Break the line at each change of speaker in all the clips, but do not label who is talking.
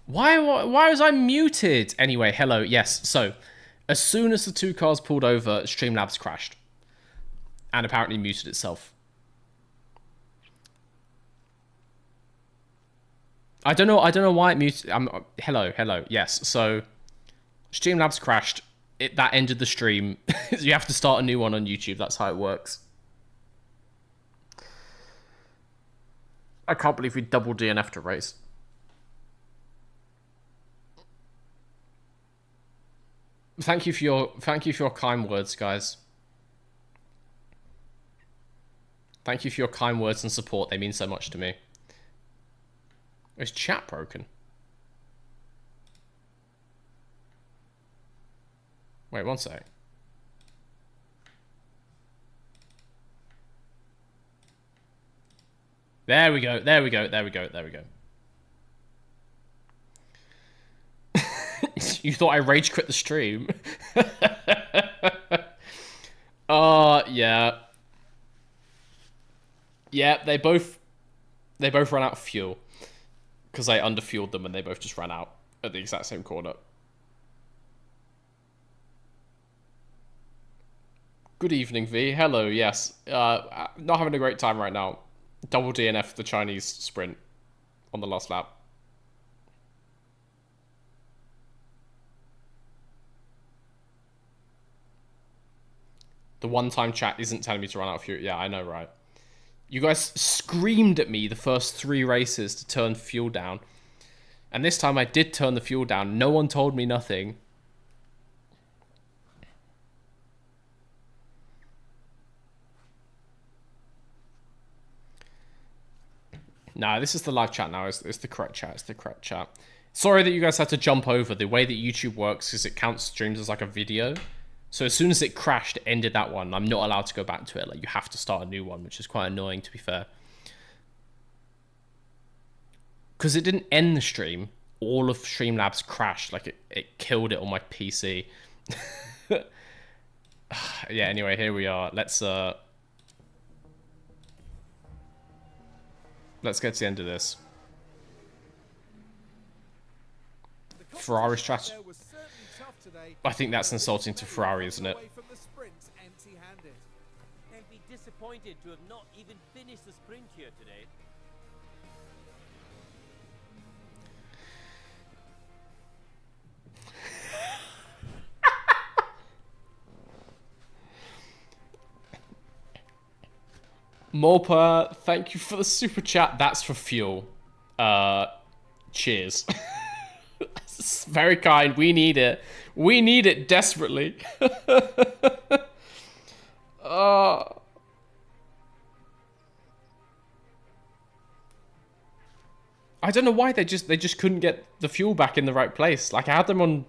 Why was I muted? Anyway, hello. Yes, so as soon as the two cars pulled over, Streamlabs crashed and apparently muted itself. I don't know why it muted. Hello. Yes, so Streamlabs crashed. That ended the stream. You have to start a new one on YouTube. That's how it works. I can't believe we double DNF'd a race. Thank you for your kind words, guys. Thank you for your kind words and support. They mean so much to me. Is chat broken? Wait, one sec. There we go. You thought I rage quit the stream? Yeah. Yeah, they both ran out of fuel. Because I underfueled them and they both just ran out at the exact same corner. Good evening, V. Hello, yes. Not having a great time right now. Double DNF the Chinese sprint on the last lap. The one-time chat isn't telling me to run out of fuel. Yeah, I know, right? You guys screamed at me the first 3 races to turn fuel down. And this time I did turn the fuel down. No one told me nothing. Nah, this is the live chat now. It's the correct chat. It's the correct chat. Sorry that you guys had to jump over. The way that YouTube works is it counts streams as like a video. So as soon as it crashed, it ended that one. I'm not allowed to go back to it. Like, you have to start a new one, which is quite annoying, to be fair. Because it didn't end the stream. All of Streamlabs crashed. Like, it killed it on my PC. Yeah, anyway, here we are. Let's get to the end of this. Ferrari strategy. I think that's insulting to Ferrari, isn't it?
They'll be disappointed to have not even finished the sprint here today.
Morpa, thank you for the super chat. That's for fuel. Cheers. It's very kind. We need it. We need it desperately. I don't know why they just couldn't get the fuel back in the right place. Like, I had them on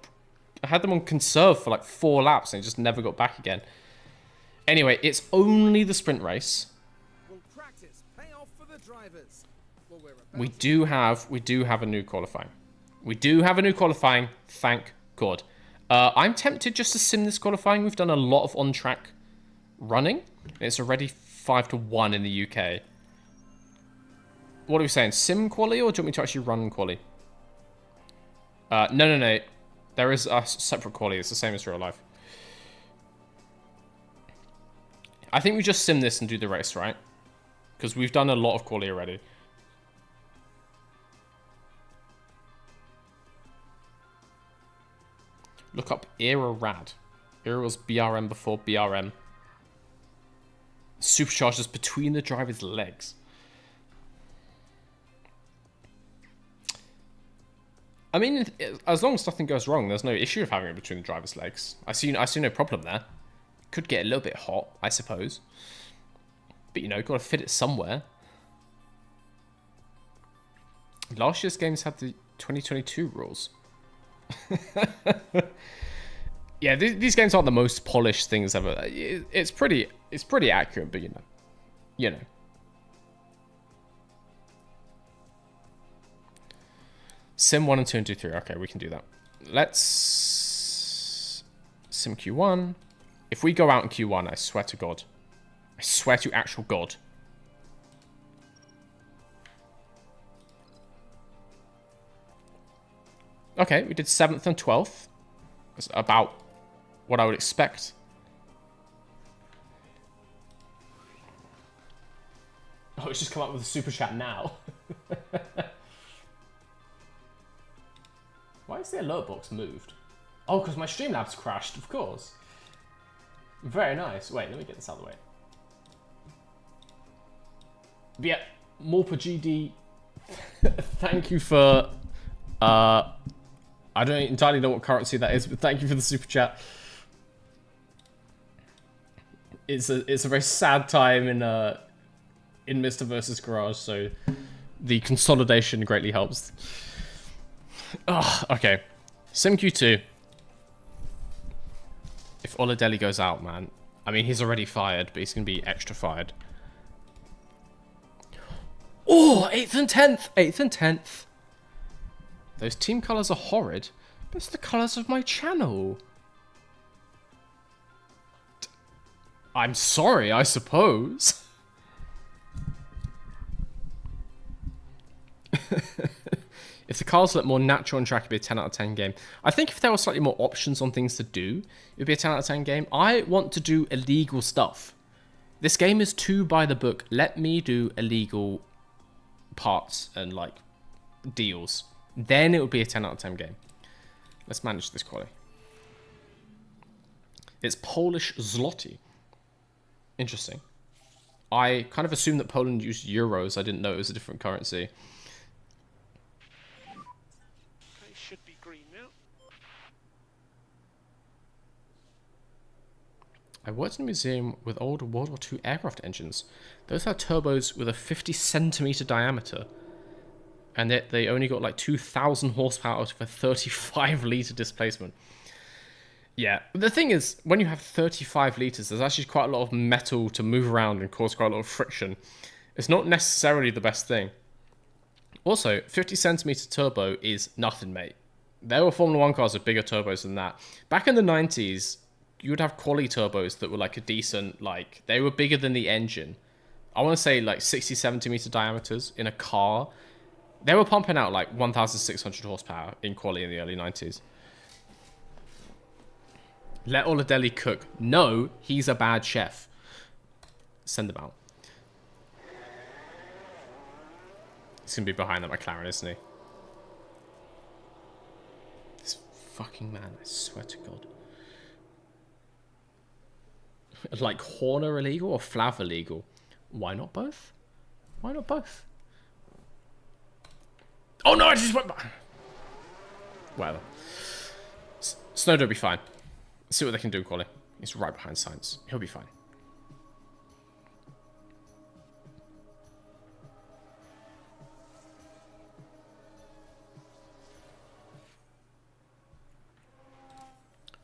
conserve for like 4 laps and it just never got back again. Anyway, it's only the sprint race. We do have a new qualifying. We do have a new qualifying, thank God. I'm tempted just to sim this qualifying. We've done a lot of on-track running. It's already 5-1 in the UK. What are we saying? Sim quali, or do you want me to actually run quali? No. There is a separate quali. It's the same as real life. I think we just sim this and do the race, right? Because we've done a lot of quali already. Look up Era Rad. Era was BRM before BRM. Superchargers between the driver's legs. I mean, as long as nothing goes wrong, there's no issue of having it between the driver's legs. I see no problem there. Could get a little bit hot, I suppose. But, you know, got to fit it somewhere. Last year's games had the 2022 rules. Yeah, these games aren't the most polished things ever. It's pretty accurate, but you know. Sim 1 and 2 and 2, 3. Okay, we can do that. Let's sim Q1. If we go out in Q1, I swear to God. I swear to actual God. Okay, we did 7th and 12th. That's about what I would expect. Oh, it's just come up with a super chat now. Why is the alert box moved? Oh, because my Streamlabs crashed, of course. Very nice. Wait, let me get this out of the way. But yeah, Morpa GD, thank you for... I don't entirely know what currency that is, but thank you for the super chat. It's a very sad time in Mr. vs. Garage, so the consolidation greatly helps. Oh, okay. SimQ2. If Oladelli goes out, man. I mean, he's already fired, but he's going to be extra fired. Oh, 8th and 10th. 8th and 10th. Those team colours are horrid. But it's the colours of my channel. I'm sorry, I suppose. If the cars look more natural on track, it'd be a 10 out of 10 game. I think if there were slightly more options on things to do, it'd be a 10 out of 10 game. I want to do illegal stuff. This game is too by the book. Let me do illegal parts and, like, deals. Then it would be a 10 out of 10 game. Let's manage this quality. It's Polish zloty. Interesting. I kind of assumed that Poland used euros. I didn't know it was a different currency.
Should be green now.
I worked in a museum with old World War II aircraft engines. Those had turbos with a 50-centimeter diameter. And they only got like 2,000 horsepower out of a 35-litre displacement. Yeah, the thing is, when you have 35 litres, there's actually quite a lot of metal to move around and cause quite a lot of friction. It's not necessarily the best thing. Also, 50-centimeter turbo is nothing, mate. There were Formula 1 cars with bigger turbos than that. Back in the 90s, you would have quali turbos that were like a decent, like, they were bigger than the engine. I want to say like 60-70 diameters in a car. They were pumping out like 1,600 horsepower in quali in the early 90s. Let Oladelli cook. No, he's a bad chef. Send him out. He's going to be behind that McLaren, isn't he? This fucking man, I swear to God. Like Horner illegal or Flav illegal? Why not both? Why not both? Oh no, I just went back. Whatever. Snowdo will be fine. Let's see what they can do, Quali. He's right behind Sainz. He'll be fine.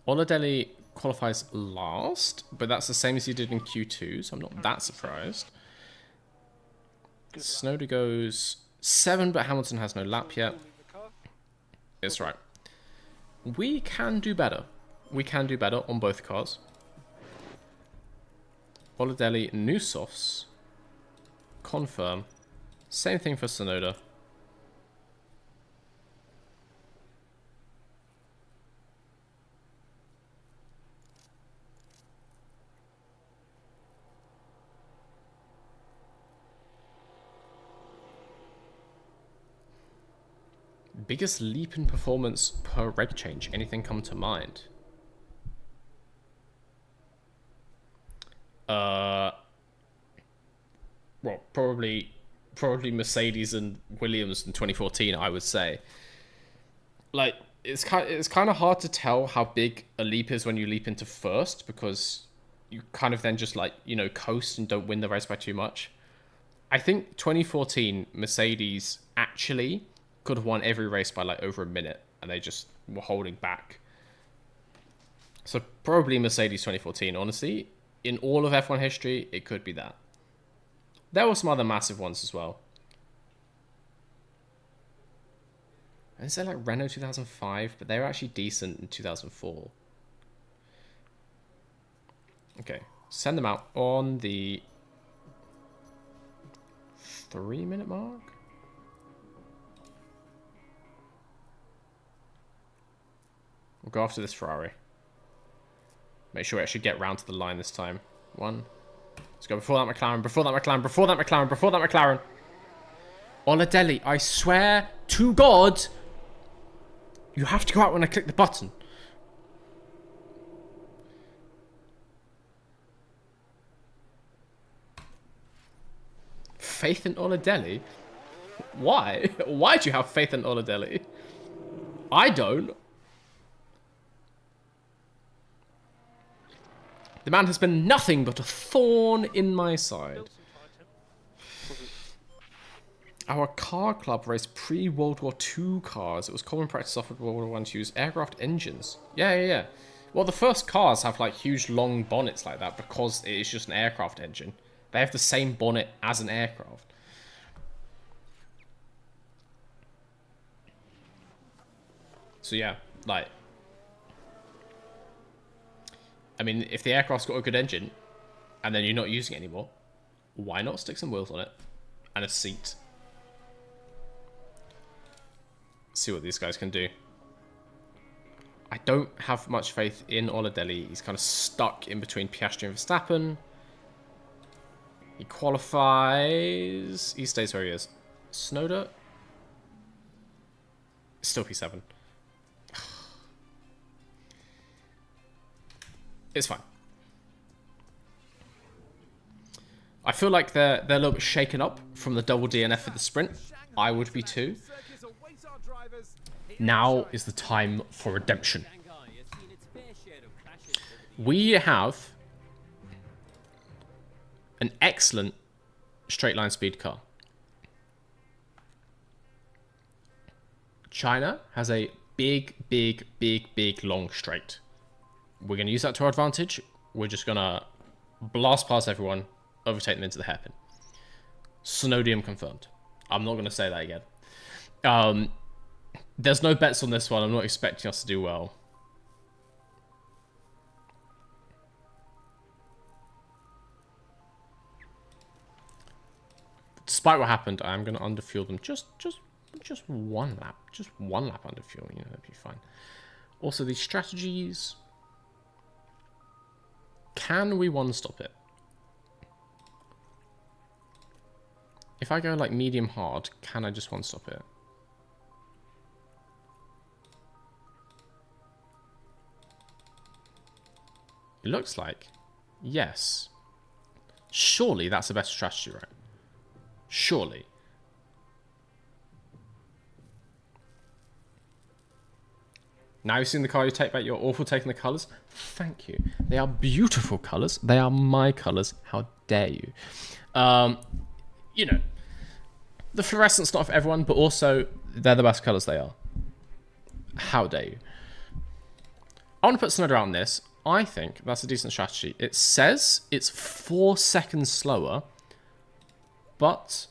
Oladelli qualifies last, but that's the same as he did in Q2, so I'm not that surprised. Snowden goes 7, but Hamilton has no lap yet. It's right. We can do better. We can do better on both cars. Oladelli, new softs. Confirm. Same thing for Sonoda. Biggest leap in performance per reg change. Anything come to mind? Well, probably Mercedes and Williams in 2014, I would say. Like, it's kind of hard to tell how big a leap is when you leap into first, because you kind of then just, like, you know, coast and don't win the race by too much. I think 2014 Mercedes actually could have won every race by like over a minute, and they just were holding back. So probably Mercedes 2014, honestly. In all of F1 history, it could be that. There were some other massive ones as well. And is there like Renault 2005? But they were actually decent in 2004. Okay, send them out on the 3-minute mark. go after this Ferrari. Make sure we actually get round to the line this time. 1. Let's go before that McLaren, before that McLaren, before that McLaren, before that McLaren. Oladelli, I swear to God, you have to go out when I click the button. Faith in Oladelli? Why? Why do you have faith in Oladelli? I don't. The man has been nothing but a thorn in my side. Our car club raced pre-World War II cars. It was common practice offered World War I to use aircraft engines. Yeah. Well, the first cars have like huge long bonnets like that because it is just an aircraft engine. They have the same bonnet as an aircraft. So yeah, like, I mean, if the aircraft's got a good engine and then you're not using it anymore, why not stick some wheels on it and a seat? See what these guys can do. I don't have much faith in Oladelli. He's kind of stuck in between Piastri and Verstappen. He qualifies. He stays where he is. Snowder. Still P7. It's fine. I feel like they're a little bit shaken up from the double DNF of the sprint. I would be too. Now is the time for redemption. We have an excellent straight line speed car. China has a big long straight. We're going to use that to our advantage. We're just going to blast past everyone, overtake them into the hairpin. Snowdium confirmed. I'm not going to say that again. There's no bets on this one. I'm not expecting us to do well. Despite what happened, I am going to underfuel them just one lap. Just one lap underfuel, you know, that'd be fine. Also, these strategies... Can we one-stop it? If I go like medium hard, can I just one-stop it? It looks like yes. Surely that's the best strategy, right? Surely. Now you've seen the car, you take back your awful taking the colours. Thank you. They are beautiful colours. They are my colours. How dare you? You know, the fluorescent's not for everyone, but also they're the best colours they are. How dare you? I want to put Snowder out on this. I think that's a decent strategy. It says it's 4 seconds slower, but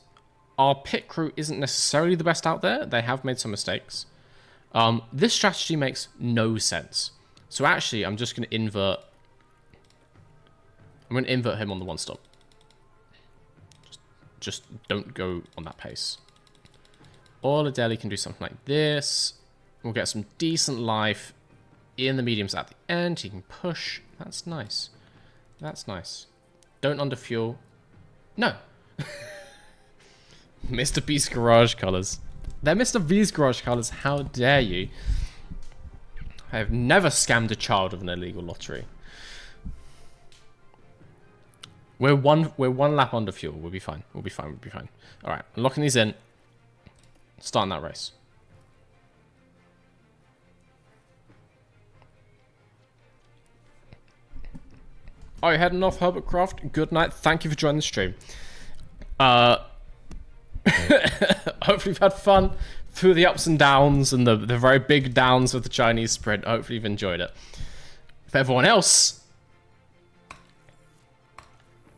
our pit crew isn't necessarily the best out there. They have made some mistakes. This strategy makes no sense. So actually, I'm just going to invert. I'm going to invert him on the one stop. Just don't go on that pace. Oladelli can do something like this. We'll get some decent life in the mediums at the end. He can push. That's nice. That's nice. Don't underfuel. No. Mr. B's garage colours. They're Mr. V's garage colours. How dare you? I have never scammed a child of an illegal lottery. We're one lap under fuel. We'll be fine. We'll be fine. We'll be fine. All right, I'm locking these in. Starting that race. Oh, you're heading off, Herbert Craft. Good night. Thank you for joining the stream. Hopefully you've had fun through the ups and downs and the very big downs of the Chinese sprint. Hopefully you've enjoyed it. For everyone else,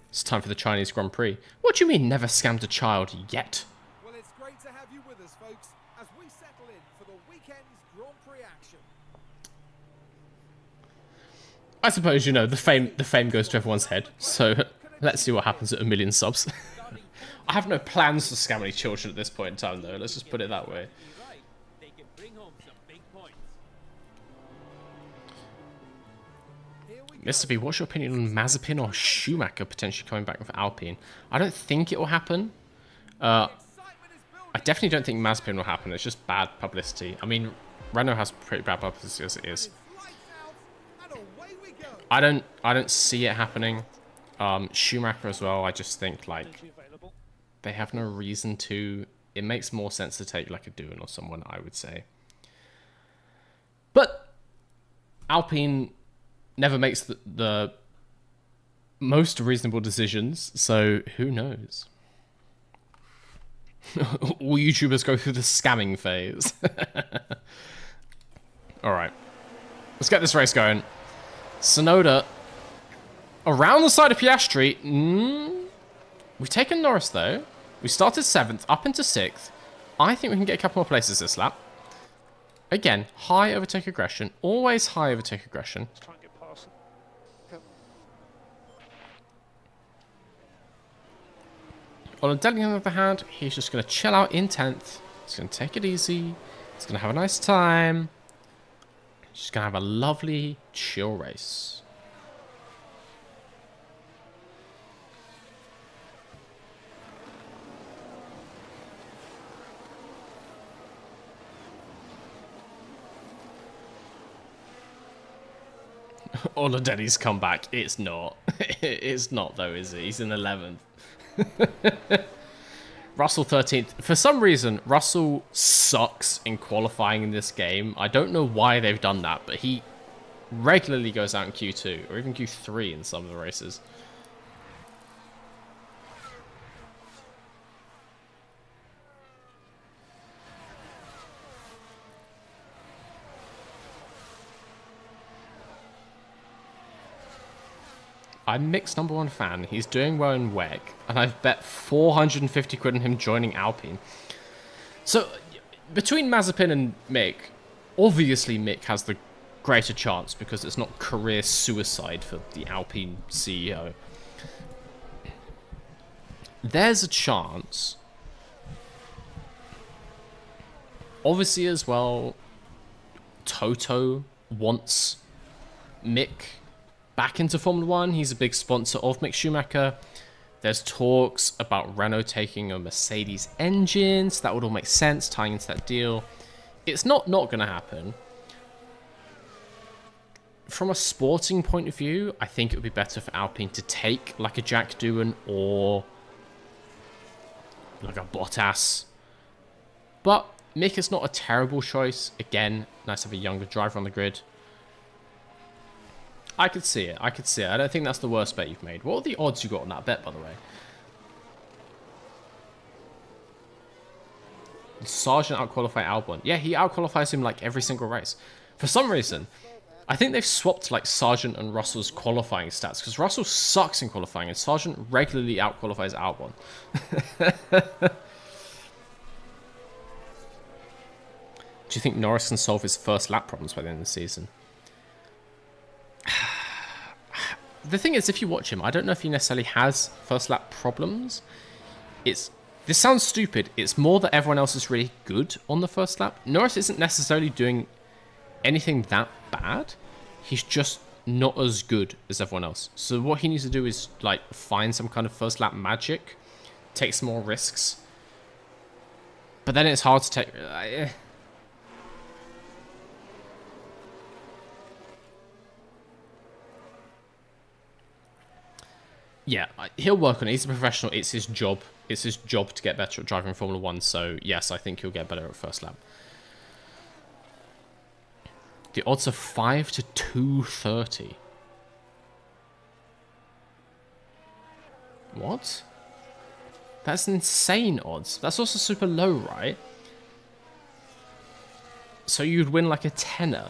it's time for the Chinese Grand Prix. What do you mean never scammed a child yet?
Well, it's great to have you with us, folks, as we settle in for the weekend's Grand Prix action.
I suppose, you know, the fame goes to everyone's head. So let's see what happens at 1 million subs. I have no plans to scam any children at this point in time, though. Let's just put it that way. Mr. B, what's your opinion on Mazepin or Schumacher potentially coming back with Alpine? I don't think it will happen. I definitely don't think Mazepin will happen. It's just bad publicity. I mean, Renault has pretty bad publicity as it is. I don't see it happening. Schumacher as well. I just think like they have no reason to. It makes more sense to take like a Doohan or someone, I would say. But Alpine never makes the most reasonable decisions, so who knows? All YouTubers go through the scamming phase. Alright. Let's get this race going. Tsunoda around the side of Piastri. We've taken Norris though. We started 7th, up into 6th. I think we can get a couple more places this lap. Again, high overtake aggression. Always high overtake aggression.
Let's try and get past them.
Oladelli, on the other hand, he's just going to chill out in 10th. He's going to take it easy. He's going to have a nice time. He's just going to have a lovely, chill race. Oladelli's comeback. It's not. It's not, though, is it? He's in 11th. Russell 13th. For some reason, Russell sucks in qualifying in this game. I don't know why they've done that, but he regularly goes out in Q2 or even Q3 in some of the races. I'm Mick's #1 fan. He's doing well in WEG, and I've bet 450 quid on him joining Alpine. So, between Mazepin and Mick, obviously Mick has the greater chance because it's not career suicide for the Alpine CEO. There's a chance. Obviously, as well, Toto wants Mick back into Formula 1. He's a big sponsor of Mick Schumacher. There's talks about Renault taking a Mercedes engine, so that would all make sense tying into that deal. It's not going to happen. From a sporting point of view, I think it would be better for Alpine to take like a Jack Doohan or like a Bottas. But Mick is not a terrible choice. Again, nice to have a younger driver on the grid. I could see it. I could see it. I don't think that's the worst bet you've made. What are the odds you got on that bet, by the way? Sargent outqualified Albon. Yeah, he outqualifies him like every single race. For some reason, I think they've swapped like Sargent and Russell's qualifying stats because Russell sucks in qualifying and Sargent regularly outqualifies Albon. Do you think Norris can solve his first lap problems by the end of the season? The thing is, if you watch him, I don't know if he necessarily has first lap problems. This sounds stupid. It's more that everyone else is really good on the first lap. Norris isn't necessarily doing anything that bad. He's just not as good as everyone else. So what he needs to do is like find some kind of first lap magic, take some more risks. But then it's hard to take. Yeah, he'll work on it. He's a professional. It's his job. It's his job to get better at driving Formula 1. So, yes, I think he'll get better at first lap. The odds are 5 to 230. What? That's insane odds. That's also super low, right? So you'd win like a tenner.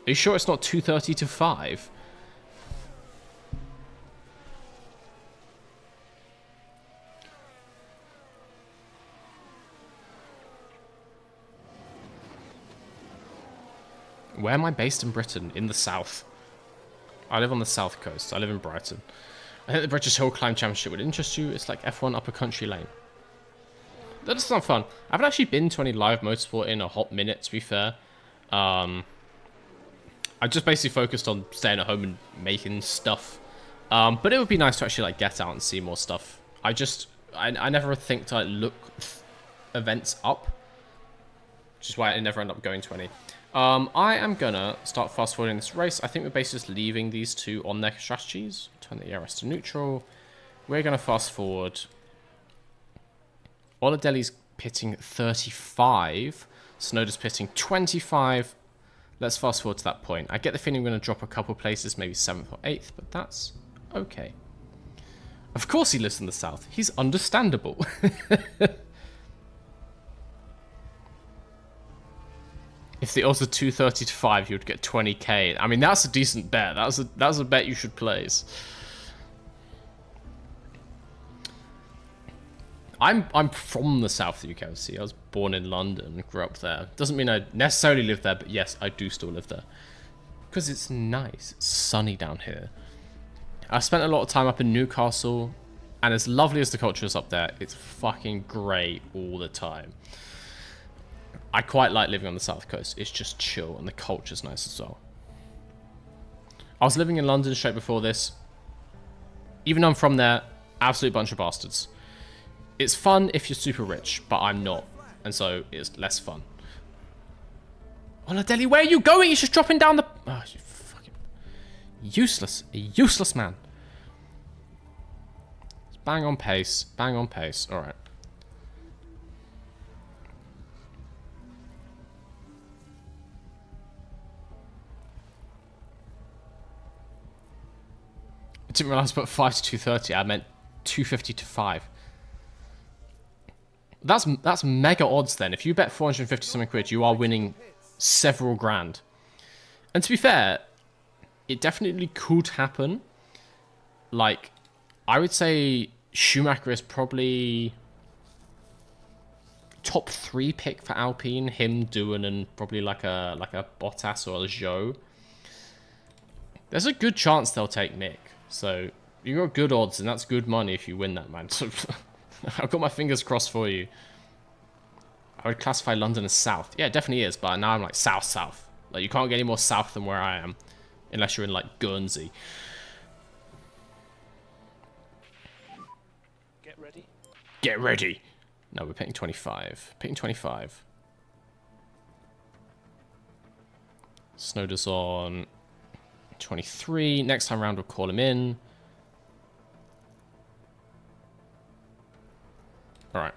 Are you sure it's not 230 to 5? Where am I based in Britain? In the south. I live on the south coast. I live in Brighton. I think the British Hill Climb Championship would interest you. It's like F1 upper country lane. That does sound fun. I haven't actually been to any live motorsport in a hot minute, to be fair. I just basically focused on staying at home and making stuff. But it would be nice to actually like get out and see more stuff. I never think to like look events up, which is why I never end up going to any. I am gonna start fast forwarding this race. I think we're basically just leaving these two on their strategies. Turn the ERS to neutral. We're gonna fast forward. Oladeli's pitting 35. Snowder's pitting 25. Let's fast forward to that point. I get the feeling we're going to drop a couple places, maybe 7th or 8th, but that's okay. Of course he lives in the south. He's understandable. If the odds are 230 to 5, you would get 20k. I mean, that's a decent bet. That's a bet you should place. I'm from the south of the UK. See, I was born in London, grew up there. Doesn't mean I necessarily live there, but yes, I do still live there. Because it's nice. It's sunny down here. I spent a lot of time up in Newcastle, and as lovely as the culture is up there, it's fucking great all the time. I quite like living on the south coast. It's just chill, and the culture's nice as well. I was living in London straight before this. Even though I'm from there, absolute bunch of bastards. It's fun if you're super rich, but I'm not. And so it's less fun. Oladeli, where are you going? You're just dropping down the... Oh, you fucking... Useless. A useless man. Bang on pace. Bang on pace. Alright. I didn't realise I put 5 to 230. I meant 250 to 5. That's mega odds then. If you bet 450 something quid, you are winning several grand. And to be fair, it definitely could happen. Like, I would say Schumacher is probably top 3 pick for Alpine. Him, Doohan, and probably like a Bottas or a Zhou. There's a good chance they'll take Mick. So you got good odds, and that's good money if you win that, man. So I've got my fingers crossed for you. I would classify London as south. Yeah, it definitely is, but now I'm like south. Like, you can't get any more south than where I am. Unless you're in, like, Guernsey.
Get ready.
Get ready. No, we're picking 25. Picking 25. Snowder's on 23. Next time round, we'll call him in. Alright.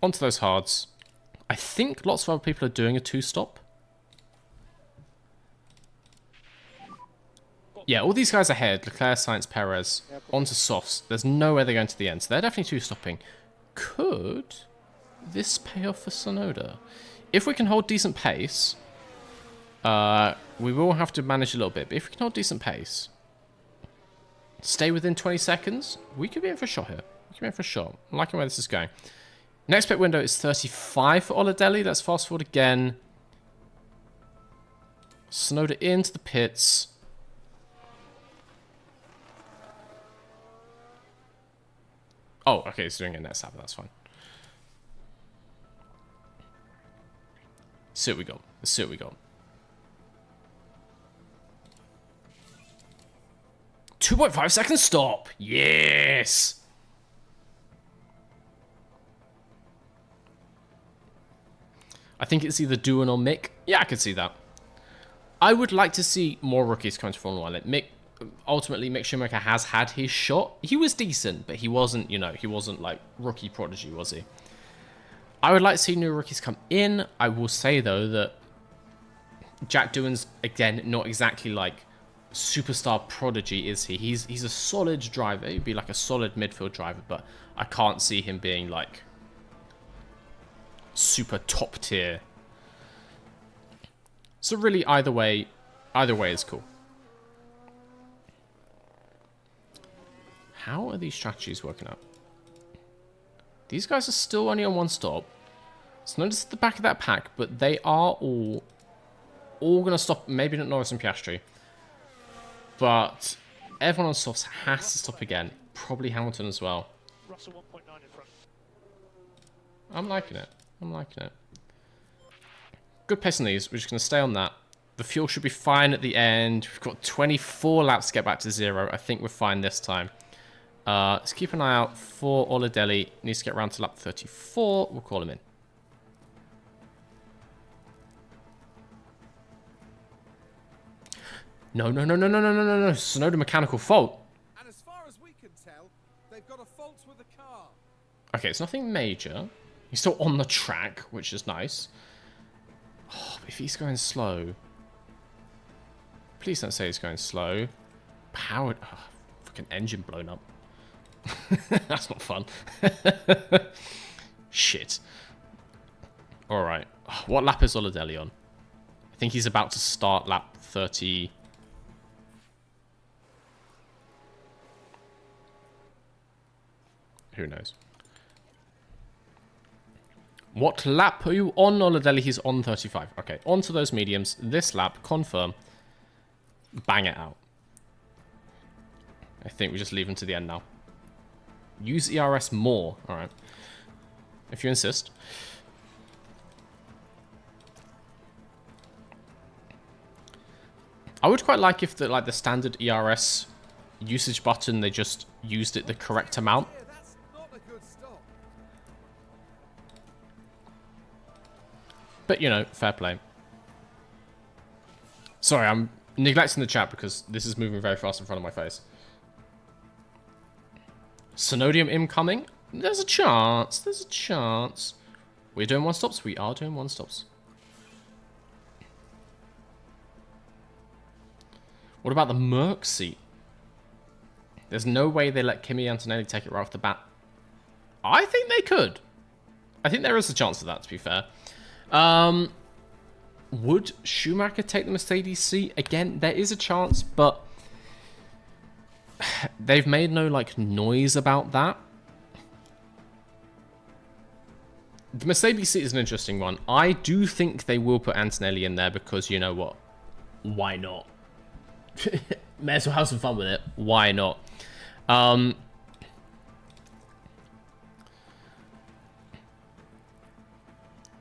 Onto those hards. I think lots of other people are doing a 2-stop. Yeah, all these guys ahead. Leclerc, Sainz, Perez. Onto softs. There's no way they're going to the end. So they're definitely 2-stopping. Could this pay off for Tsunoda? If we can hold decent pace, we will have to manage a little bit. But if we can hold decent pace, stay within 20 seconds, we could be in for a shot here. We could be in for a shot. I'm liking where this is going. Next pit window is 35 for Oladeli. Let's fast forward again. Tsunoda into the pits. Oh, okay, he's doing a net sap. That's fine. Let's see what we got. Let's see what we got. 2.5 seconds stop. Yes. I think it's either Doohan or Mick. Yeah, I could see that. I would like to see more rookies come to Formula 1. Like Mick Schumacher has had his shot. He was decent, but he wasn't, you know, he wasn't like rookie prodigy, was he? I would like to see new rookies come in. I will say, though, that Jack Doohan's, again, not exactly like superstar prodigy, is he? He's a solid driver. He'd be like a solid midfield driver, but I can't see him being like super top tier. So really, either way is cool. How are these strategies working out? These guys are still only on 1 stop. So notice at the back of that pack, but they are all going to stop. Maybe not Norris and Piastri. But everyone on softs has to stop again. Probably Hamilton as well.
Russell 1.9 in front.
I'm liking it. I'm liking it. Good pace on these. We're just going to stay on that. The fuel should be fine at the end. We've got 24 laps to get back to 0. I think we're fine this time. Let's keep an eye out for Oladelli. Needs to get around to lap 34. We'll call him in. No. Sonoda mechanical fault.
And as far as we can tell, they've got a fault with the car.
Okay, it's nothing major. He's still on the track, which is nice. Oh, if he's going slow... Please don't say he's going slow. Powered... Oh, fucking engine blown up. That's not fun. Shit. Alright. What lap is Oladelli on? I think he's about to start lap 30... Who knows? What lap are you on, Oladelli? He's on 35. Okay, on to those mediums. This lap, confirm. Bang it out. I think we just leave him to the end now. Use ERS more. Alright. If you insist. I would quite like if the standard ERS usage button, they just used it the correct amount.
Yeah, that's not a good stop.
But, you know, fair play. Sorry, I'm neglecting the chat because this is moving very fast in front of my face. Sonodium incoming? There's a chance. There's a chance. We're doing one stops. We are doing one stops. What about the Merc seat? There's no way they let Kimi Antonelli take it right off the bat. I think they could. I think there is a chance of that, to be fair. Would Schumacher take the Mercedes seat? Again, there is a chance, but they've made no, noise about that. The Mercedes seat is an interesting one. I do think they will put Antonelli in there because, you know what? Why not? May as well have some fun with it. Why not?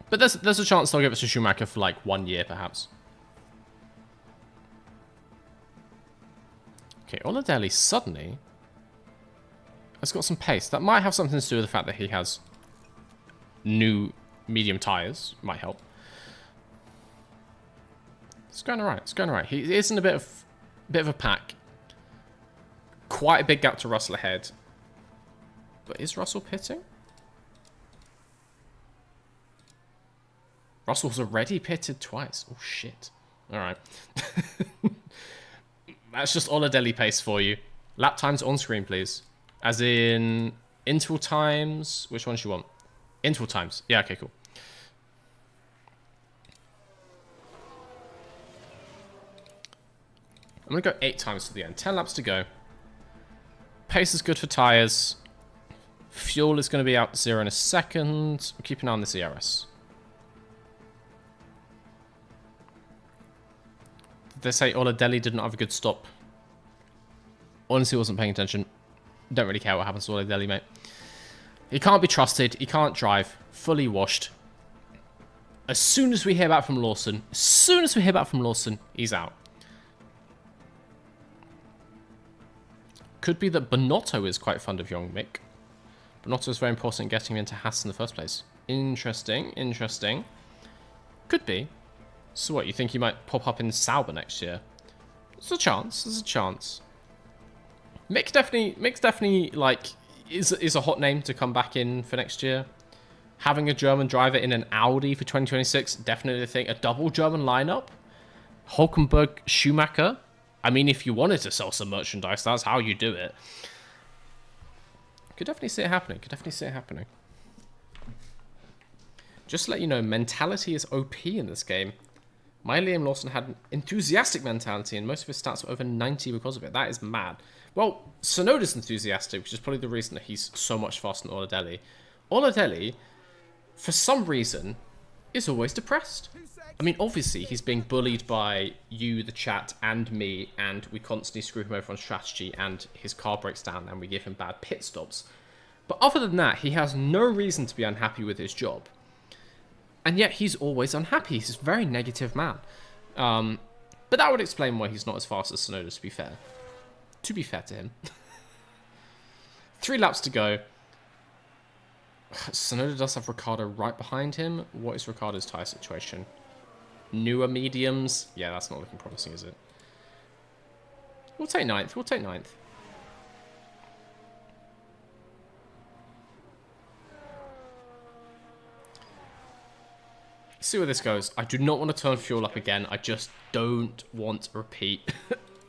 But there's a chance they'll give it to Schumacher for 1 year, perhaps. Okay, Oladelli suddenly has got some pace. That might have something to do with the fact that he has new medium tyres. Might help. It's going alright. It's going alright. He is in a bit of a pack. Quite a big gap to Russell ahead. But is Russell pitting? Russell's already pitted twice. Oh, shit. Alright. That's just Oladelli pace for you. Lap times on screen, please. As in interval times. Which ones you want? Interval times. Yeah, okay, cool. I'm going to go 8 times to the end. 10 laps to go. Pace is good for tyres. Fuel is going to be out 0 in a second. Keep an eye on this ERS. Did they say Oladelli did not have a good stop? Honestly, wasn't paying attention. Don't really care what happens to Oladelli, mate. He can't be trusted. He can't drive. Fully washed. As soon as we hear back from Lawson, he's out. Could be that Bonotto is quite fond of young Mick. Bonotto is very important in getting him into Haas in the first place. Interesting, interesting. Could be. So what, you think he might pop up in Sauber next year? There's a chance, there's a chance. Mick definitely, is a hot name to come back in for next year. Having a German driver in an Audi for 2026, definitely a thing. A double German lineup. Hulkenberg, Schumacher. I mean, if you wanted to sell some merchandise, that's how you do it. Could definitely see it happening. Just to let you know, mentality is OP in this game. My Liam Lawson had an enthusiastic mentality, and most of his stats were over 90 because of it. That is mad. Well, Sonoda's enthusiastic, which is probably the reason that he's so much faster than Oladelli. Oladelli, for some reason, is always depressed. I mean, obviously, he's being bullied by you, the chat, and me, and we constantly screw him over on strategy, and his car breaks down, and we give him bad pit stops. But other than that, he has no reason to be unhappy with his job. And yet he's always unhappy. He's a very negative man. But that would explain why he's not as fast as Tsunoda, to be fair. To be fair to him. 3 laps to go. Tsunoda does have Ricciardo right behind him. What is Ricciardo's tyre situation? Newer mediums? Yeah, that's not looking promising, is it? We'll take 9th. We'll take 9th. See where this goes. I do not want to turn fuel up again. I just don't want a repeat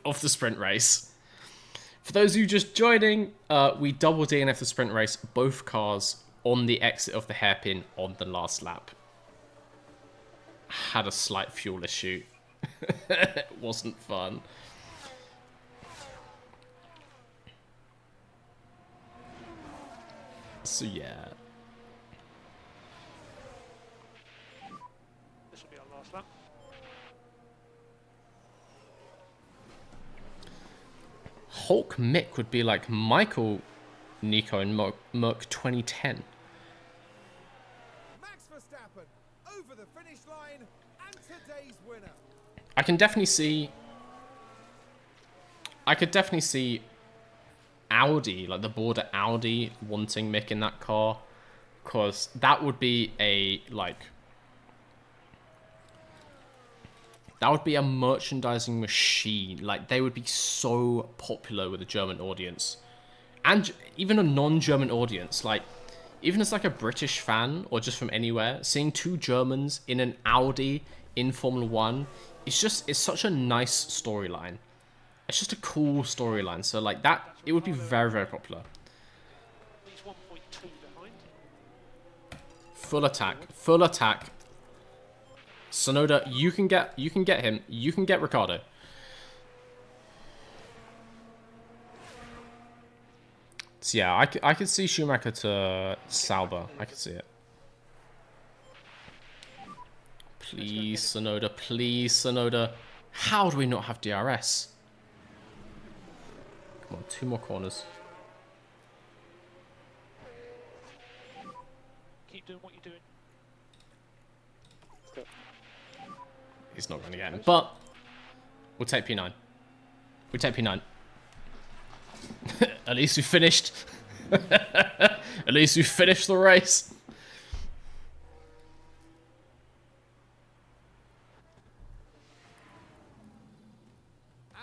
of the sprint race. For those of you just joining, we double DNF the sprint race, both cars on the exit of the hairpin on the last lap. Had a slight fuel issue. It wasn't fun. So yeah.
This will be our last lap.
Hulk Mick would be like Michael, Nico, and Merc 2010.
Max Verstappen over the finish line and today's winner.
I could definitely see Audi, like the board at Audi, wanting Mick in that car, because that would be a merchandising machine. Like, they would be so popular with the German audience, and even a non-German audience. Like, even as like a British fan or just from anywhere, seeing 2 Germans in an Audi in Formula 1, it's such a nice storyline. It's just a cool storyline. So like that, it would be very, very popular.
He's 1.2 behind.
Full attack. Full attack. Tsunoda, you can get him. You can get Ricciardo. So yeah, I could see Schumacher to Sauber. I could see it. Please, Tsunoda. Please, Tsunoda. How do we not have DRS? Come on, 2 more corners.
Keep doing what you're doing.
He's not going to get him, but we'll take P9. We take P9. At least we finished. At least we finished the race.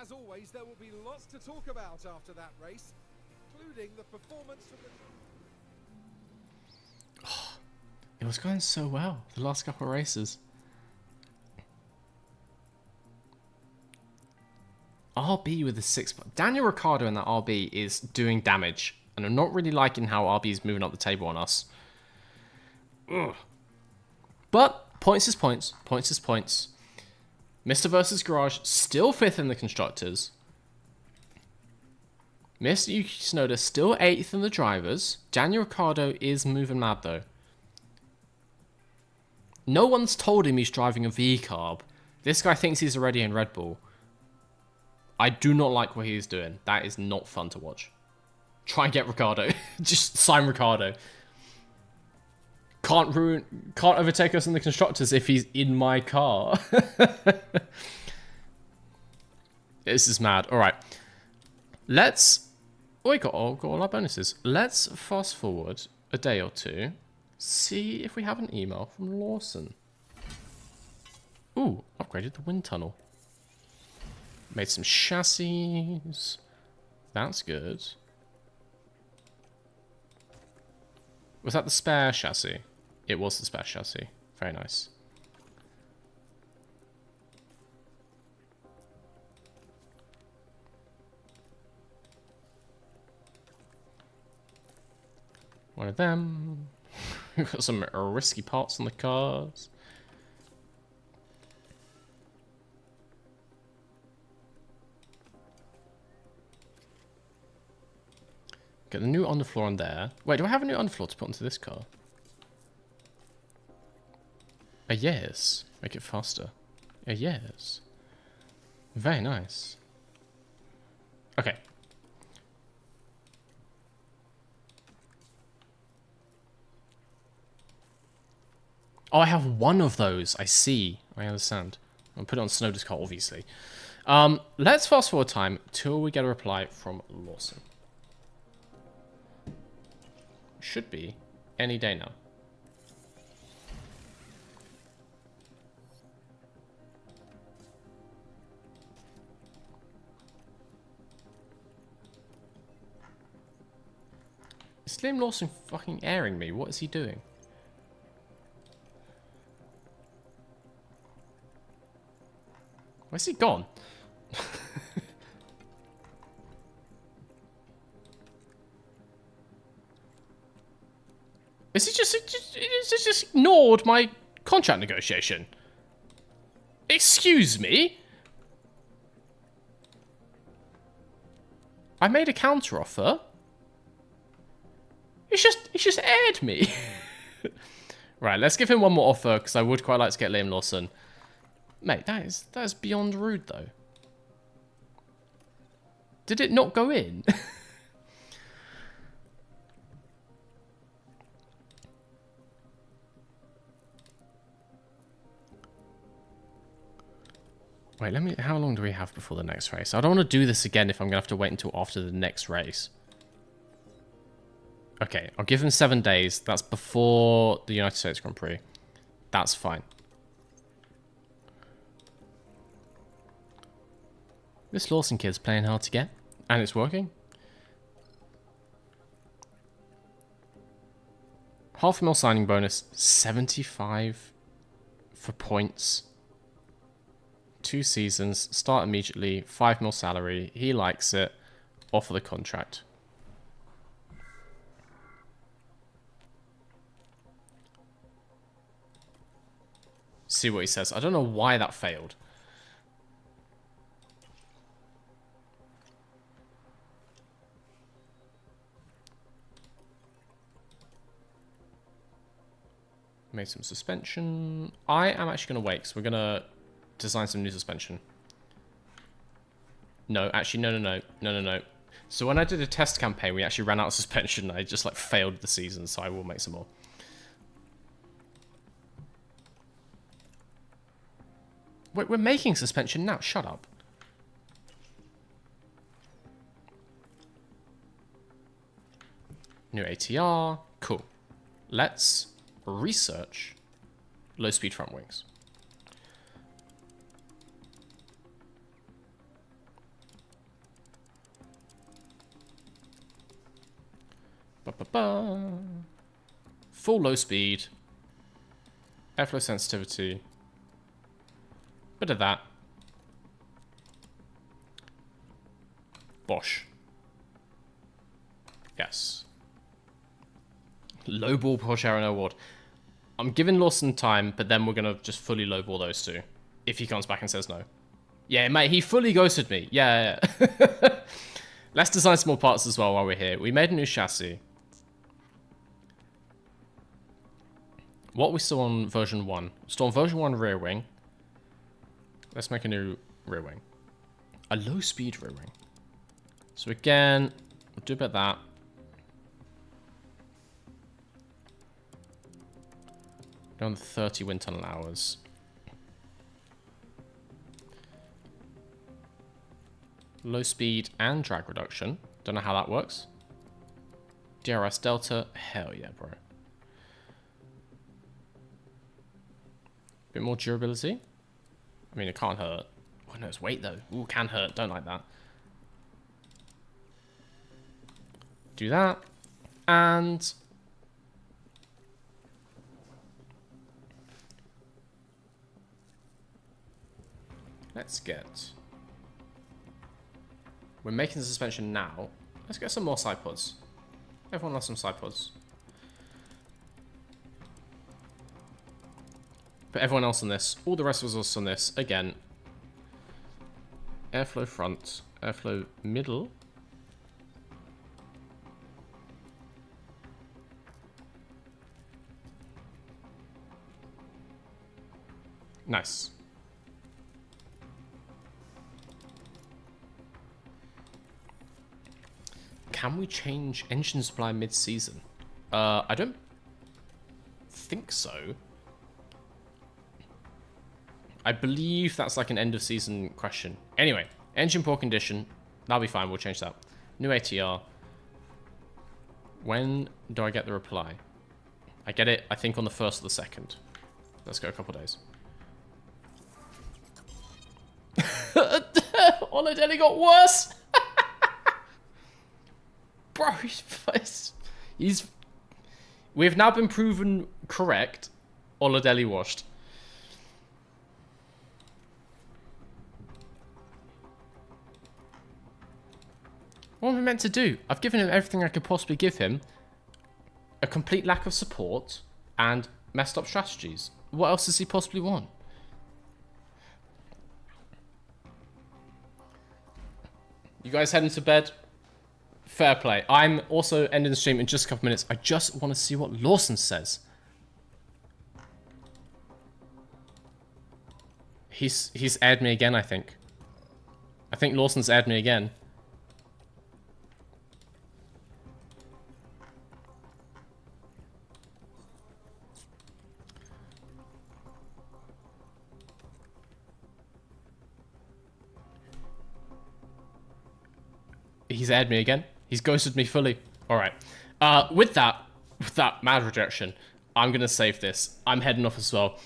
As always, there will be lots to talk about after that race, including the performance of the...
It was going so well the last couple of races. RB with the 6. Daniel Ricciardo in that RB is doing damage, and I'm not really liking how RB is moving up the table on us. Ugh. But points is points. Points is points. Mr. versus Garage still 5th in the constructors. Mr. Yuki Tsunoda still 8th in the drivers. Daniel Ricciardo is moving mad though. No one's told him he's driving a V-carb. This guy thinks he's already in Red Bull. I do not like what he's doing. That is not fun to watch. Try and get Ricciardo. Just sign Ricciardo. Can't overtake us in the constructors if he's in my car. This is mad. All right. Let's... Oh, we got all our bonuses. Let's fast forward a day or 2. See if we have an email from Lawson. Ooh, upgraded the wind tunnel. Made some chassis. That's good. Was that the spare chassis? It was the spare chassis. Very nice. One of them. We've got some risky parts on the cars. Get the new underfloor on there. Wait, do I have a new underfloor to put onto this car? Yes. Make it faster. Yes. Very nice. Okay. Oh, I have one of those. I see. I understand. I'll put it on Snow Discard, obviously. Let's fast forward time till we get a reply from Lawson. Should be any day now. Is Liam Lawson fucking airing me? What is he doing? Where's he gone? Is he just ignored my contract negotiation? Excuse me? I made a counter offer. It's just aired me. Right, let's give him one more offer because I would quite like to get Liam Lawson. Mate, that is beyond rude though. Did it not go in? Wait, how long do we have before the next race? I don't want to do this again if I'm going to have to wait until after the next race. Okay, I'll give him 7 days. That's before the United States Grand Prix. That's fine. This Lawson kid's playing hard to get, and it's working. $500,000 signing bonus, 75 for points. 2 seasons, start immediately, $5 million salary. He likes it. Offer the contract. See what he says. I don't know why that failed. Made some suspension. I am actually going to wait because we're going to design some new suspension. No, actually, no. So when I did a test campaign, we actually ran out of suspension. I just like failed the season, so I will make some more. Wait, we're making suspension now. Shut up. New ATR. Cool. Let's research low-speed front wings. Full low speed. Airflow sensitivity. Bit of that. Bosh. Yes. Lowball Porsche Aero Award. I'm giving Lawson time, but then we're going to just fully lowball those two. If he comes back and says no. Yeah, mate, he fully ghosted me. Yeah. Let's design some more parts as well while we're here. We made a new chassis. What we saw on version 1. Still on version 1 rear wing. Let's make a new rear wing. A low speed rear wing. So again, we'll do a bit of that. Down to 30 wind tunnel hours. Low speed and drag reduction. Don't know how that works. DRS Delta. Hell yeah, bro. Bit more durability. I mean, it can't hurt. Oh, no, it's weight, though. Ooh, can hurt. Don't like that. Do that. And... let's get... we're making the suspension now. Let's get some more side pods. Everyone loves some side pods. Put everyone else on this. All the rest of us on this. Again. Airflow front. Airflow middle. Nice. Can we change engine supply mid-season? I don't think so. I believe that's like an end of season question. Anyway, engine poor condition. That'll be fine. We'll change that. New ATR. When do I get the reply? I get it, I think, on the 1st or the 2nd. Let's go a couple days. Oladelli got worse. Bro, he's... We've now been proven correct. Oladelli washed. What am I meant to do? I've given him everything I could possibly give him. A complete lack of support and messed up strategies. What else does he possibly want? You guys heading to bed? Fair play. I'm also ending the stream in just a couple minutes. I just want to see what Lawson says. He's aired me again, I think. I think Lawson's aired me again. He's aired me again. He's ghosted me fully. All right. With that mad rejection, I'm going to save this. I'm heading off as well.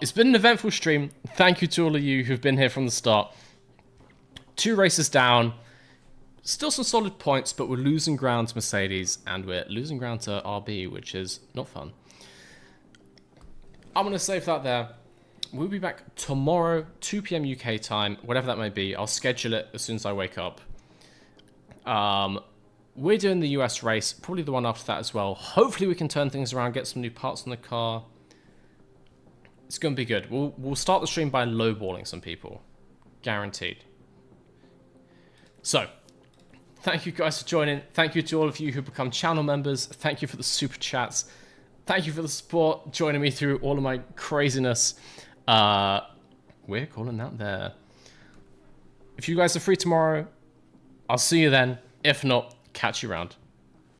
It's been an eventful stream. Thank you to all of you who've been here from the start. 2 races down. Still some solid points, but we're losing ground to Mercedes, and we're losing ground to RB, which is not fun. I'm going to save that there. We'll be back tomorrow, 2 p.m. UK time, whatever that may be. I'll schedule it as soon as I wake up. We're doing the US race, probably the one after that as well. Hopefully we can turn things around, get some new parts on the car. It's going to be good. We'll start the stream by lowballing some people. Guaranteed. So, thank you guys for joining. Thank you to all of you who become channel members. Thank you for the super chats. Thank you for the support, joining me through all of my craziness. We're calling that there. If you guys are free tomorrow, I'll see you then. If not, catch you around.